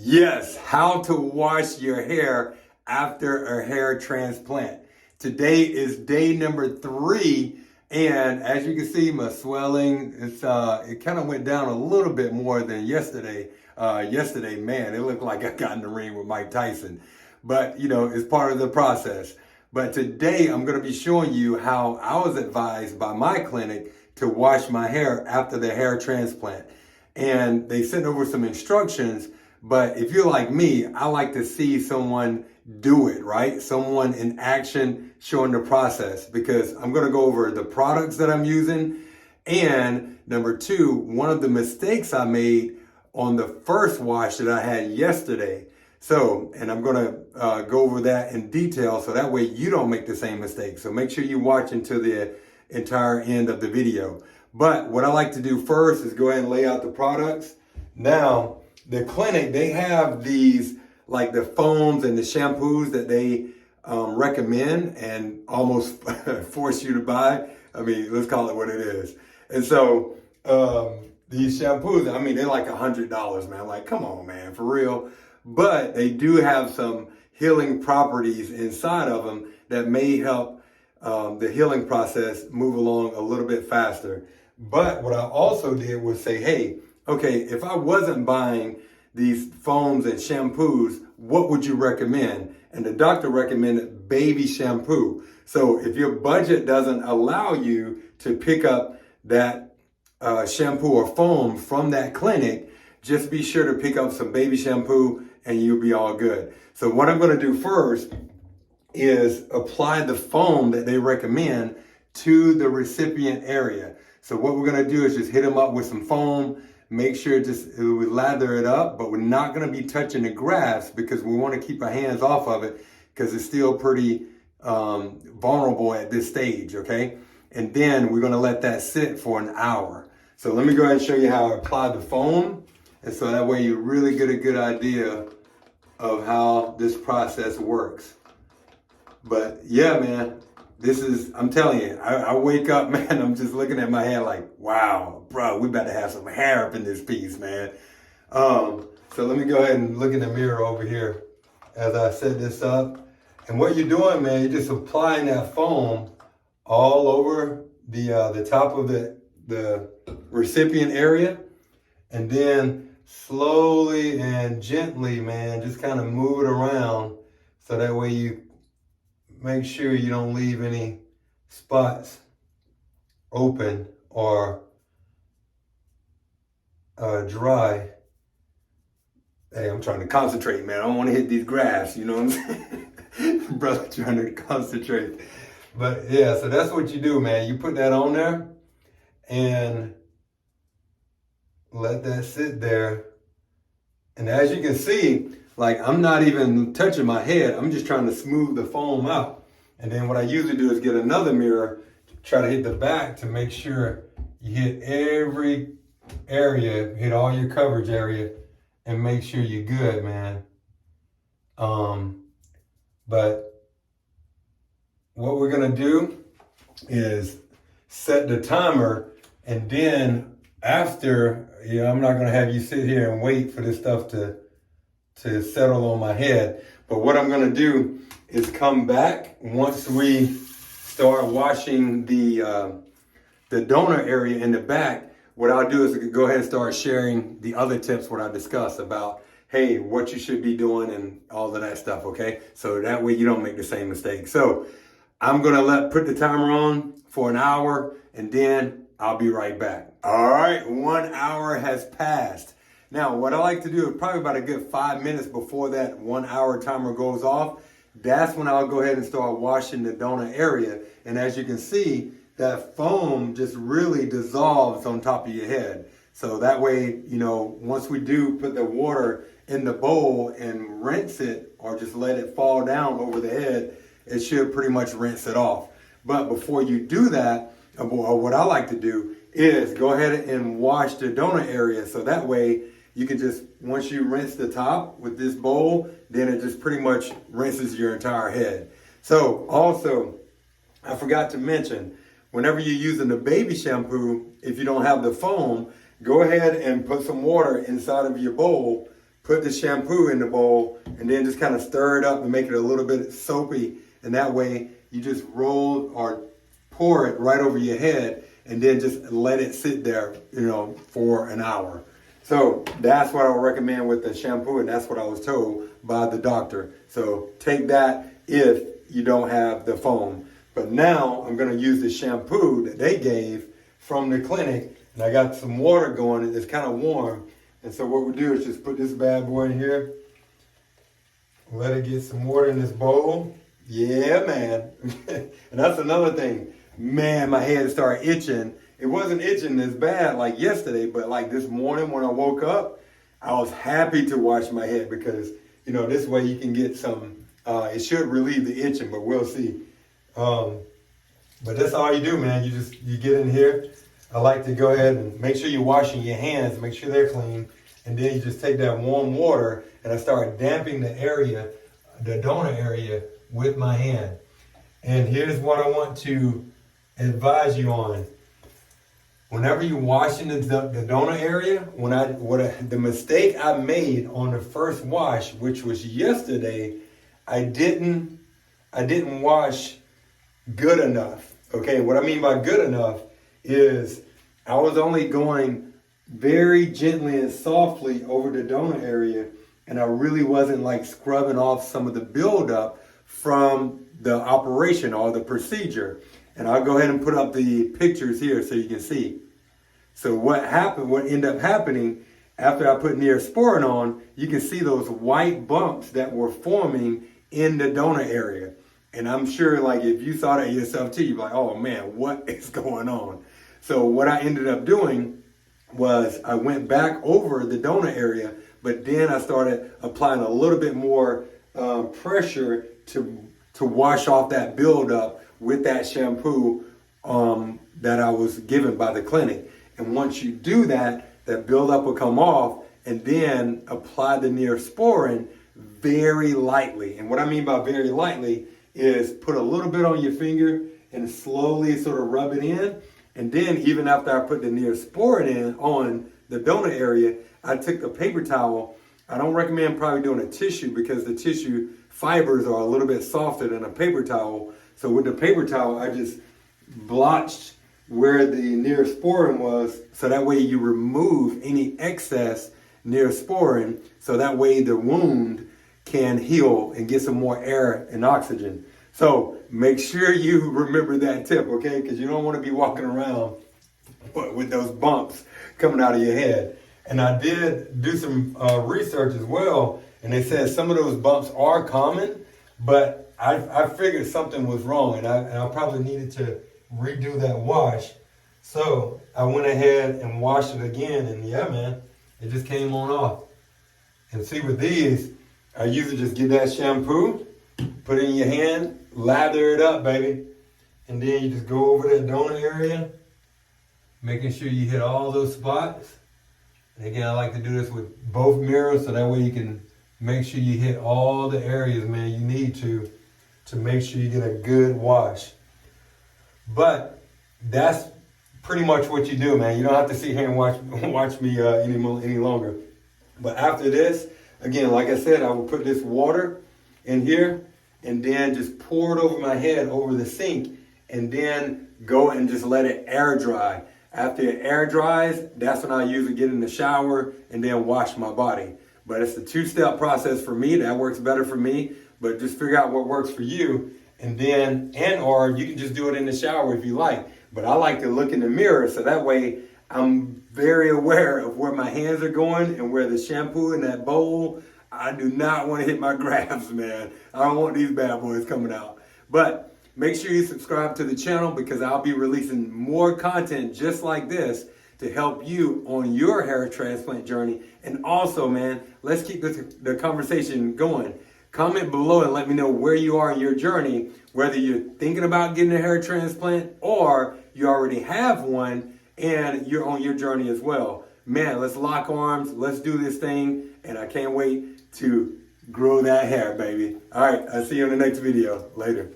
Yes, how to wash your hair after a hair transplant. Today is day number 3, and as you can see, my swelling, it kind of went down a little bit more than yesterday. Yesterday, man, it looked like I got in the ring with Mike Tyson. But, it's part of the process. But today, I'm going to be showing you how I was advised by my clinic to wash my hair after the hair transplant. And they sent over some instructions. But if you're like me, I like to see someone do it, right? Someone in action showing the process, because I'm going to go over the products that I'm using. And number 2, one of the mistakes I made on the first wash that I had yesterday. And I'm going to go over that in detail so that way you don't make the same mistake. So make sure you watch until the entire end of the video. But what I like to do first is go ahead and lay out the products. Now, the clinic, they have these, like the foams and the shampoos that they recommend and almost force you to buy. I mean, let's call it what it is. And so these shampoos, I mean, they're like $100, man. Like, come on, man, for real. But they do have some healing properties inside of them that may help the healing process move along a little bit faster. But what I also did was say, hey, okay, if I wasn't buying these foams and shampoos, what would you recommend? And the doctor recommended baby shampoo. So if your budget doesn't allow you to pick up that shampoo or foam from that clinic, just be sure to pick up some baby shampoo and you'll be all good. So what I'm going to do first is apply the foam that they recommend to the recipient area. So what we're going to do is just hit them up with some foam. Make sure we lather it up, but we're not going to be touching the grafts because we want to keep our hands off of it because it's still pretty vulnerable at this stage, okay? And then we're going to let that sit for an hour. So let me go ahead and show you how I apply the foam. And so that way you really get a good idea of how this process works. But yeah, man, I'm telling you, I wake up, man, I'm just looking at my hair like, wow, bro, we about to have some hair up in this piece, man. So let me go ahead and look in the mirror over here as I set this up. And what you're doing, man, you're just applying that foam all over the top of the recipient area. And then slowly and gently, man, just kind of move it around so that way you make sure you don't leave any spots open or dry. Hey, I'm trying to concentrate, man. I don't want to hit these grafts, you know what I'm saying? Brother trying to concentrate. But yeah, so that's what you do, man. You put that on there and let that sit there. And as you can see, like I'm not even touching my head. I'm just trying to smooth the foam out. And then what I usually do is get another mirror, try to hit the back to make sure you hit every area, hit all your coverage area, and make sure you're good, man. But what we're gonna do is set the timer, and then after, I'm not gonna have you sit here and wait for this stuff to settle on my head. But what I'm gonna do is come back once we start washing the donor area in the back. What I'll do is go ahead and start sharing the other tips what I discussed about, hey, what you should be doing and all of that stuff, okay? So that way you don't make the same mistake. So I'm gonna put the timer on for an hour and then I'll be right back. All right, 1 hour has passed. Now, what I like to do is probably about a good 5 minutes before that 1 hour timer goes off. That's when I'll go ahead and start washing the donor area. And as you can see, that foam just really dissolves on top of your head. So that way, once we do put the water in the bowl and rinse it or just let it fall down over the head, it should pretty much rinse it off. But before you do that, or what I like to do is go ahead and wash the donor area. So that way you can just, once you rinse the top with this bowl, then it just pretty much rinses your entire head. So also, I forgot to mention, whenever you're using the baby shampoo, if you don't have the foam, go ahead and put some water inside of your bowl put the shampoo in the bowl, and then just kind of stir it up and make it a little bit soapy. And that way you just roll or pour it right over your head and then just let it sit there, for an hour. So that's what I would recommend with the shampoo, and that's what I was told by the doctor. So take that if you don't have the foam. But now I'm gonna use the shampoo that they gave from the clinic, and I got some water going, it's kind of warm. And so what we do is just put this bad boy in here, let it get some water in this bowl. Yeah, man. And that's another thing. Man, my head started itching. It wasn't itching as bad like yesterday, but like this morning when I woke up, I was happy to wash my head because, this way you can get some, it should relieve the itching, but we'll see. But that's all you do, man. You get in here. I like to go ahead and make sure you're washing your hands, make sure they're clean. And then you just take that warm water and I start damping the area, the donor area with my hand. And here's what I want to advise you on. Whenever you're washing the donor area, the mistake I made on the first wash, which was yesterday, I didn't wash good enough. Okay, what I mean by good enough is I was only going very gently and softly over the donor area, and I really wasn't like scrubbing off some of the buildup from the operation or the procedure. And I'll go ahead and put up the pictures here so you can see. So what ended up happening after I put Neosporin on, you can see those white bumps that were forming in the donor area. And I'm sure like if you saw that yourself too, you'd be like, oh man, what is going on? So what I ended up doing was I went back over the donor area, but then I started applying a little bit more pressure to wash off that buildup with that shampoo that I was given by the clinic. And once you do that, that buildup will come off, and then apply the Neosporin very lightly. And what I mean by very lightly is put a little bit on your finger and slowly sort of rub it in. And then even after I put the Neosporin in on the donor area, I took a paper towel. I don't recommend probably doing a tissue because the tissue fibers are a little bit softer than a paper towel. So with the paper towel, I just blotched where the Neosporin was, so that way you remove any excess Neosporin, so that way the wound can heal and get some more air and oxygen. So make sure you remember that tip, okay? Because you don't want to be walking around with those bumps coming out of your head. And I did do some research as well, and they said some of those bumps are common, but I figured something was wrong, and I probably needed to redo that wash. So I went ahead and washed it again, and yeah, man, it just came on off. And see, with these, I usually just get that shampoo, put it in your hand, lather it up, baby. And then you just go over that donor area, making sure you hit all those spots. And again, I like to do this with both mirrors, so that way you can make sure you hit all the areas, man, you need to make sure you get a good wash. But that's pretty much what you do, man. You don't have to sit here and watch me any longer. But after this, again, like I said, I will put this water in here and then just pour it over my head over the sink, and then go and just let it air dry. After it air dries, that's when I usually get in the shower and then wash my body. But it's a two-step process for me. That works better for me. But just figure out what works for you. Or you can just do it in the shower if you like. But I like to look in the mirror, so that way I'm very aware of where my hands are going and where the shampoo in that bowl. I do not want to hit my grafts, man. I don't want these bad boys coming out. But make sure you subscribe to the channel, because I'll be releasing more content just like this to help you on your hair transplant journey. And also, man, let's keep the conversation going. Comment below and let me know where you are in your journey, whether you're thinking about getting a hair transplant or you already have one and you're on your journey as well. Man, let's lock arms, let's do this thing, and I can't wait to grow that hair, baby. All right, I'll see you in the next video. Later.